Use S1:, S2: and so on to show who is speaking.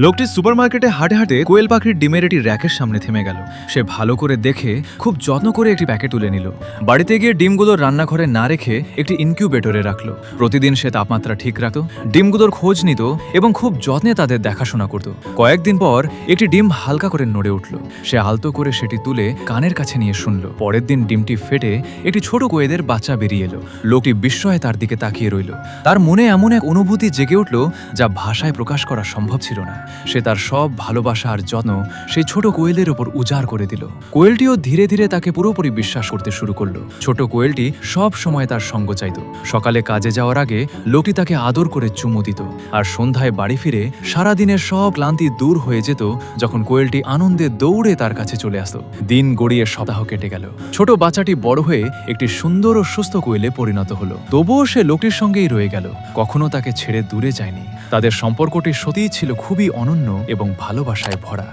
S1: লোকটি সুপারমার্কেটে হাঁটে হাঁটে কোয়েল পাখির ডিমের একটি র্যাকের সামনে থেমে গেল। সে ভালো করে দেখে খুব যত্ন করে একটি প্যাকেট তুলে নিল। বাড়িতে গিয়ে ডিমগুলো রান্নাঘরে না রেখে একটি ইনকিউবেটরে রাখলো। প্রতিদিন সে তাপমাত্রা ঠিক রাখত, ডিমগুলোর খোঁজ নিত এবং খুব যত্নে তাদের দেখাশোনা করত। কয়েকদিন পর একটি ডিম হালকা করে নড়ে উঠল। সে আলতো করে সেটি তুলে কানের কাছে নিয়ে শুনল। পরের দিন ডিমটি ফেটে একটি ছোট কোয়েলের বাচ্চা বেরিয়ে এলো। লোকটি বিস্ময়ে তার দিকে তাকিয়ে রইল। তার মনে এমন এক অনুভূতি জেগে উঠল যা ভাষায় প্রকাশ করা সম্ভব ছিল না। সে তার সব ভালোবাসা আর যত্ন সেই ছোট কোয়েলের ওপর উজাড় করে দিল। কোয়েলটিও ধীরে ধীরে তাকে পুরোপুরি বিশ্বাস করতে শুরু করলো। ছোট কোয়েলটি সব সময় তার সঙ্গ চাইত। সকালে কাজে যাওয়ার আগে লোকটি তাকে আদর করে চুমু দিত, আর সন্ধ্যায় বাড়ি ফিরে সারাদিনের সব ক্লান্তি দূর হয়ে যেত যখন কোয়েলটি আনন্দে দৌড়ে তার কাছে চলে আসতো। দিন গড়িয়ে সপ্তাহ কেটে গেল। ছোট বাচ্চাটি বড় হয়ে একটি সুন্দর ও সুস্থ কোয়েলে পরিণত হলো। তবুও সে লোকটির সঙ্গেই রয়ে গেল, কখনো তাকে ছেড়ে দূরে যায়নি। তাদের সম্পর্কটি সত্যিই ছিল খুবই অনন্য এবং ভালোবাসায় ভরা।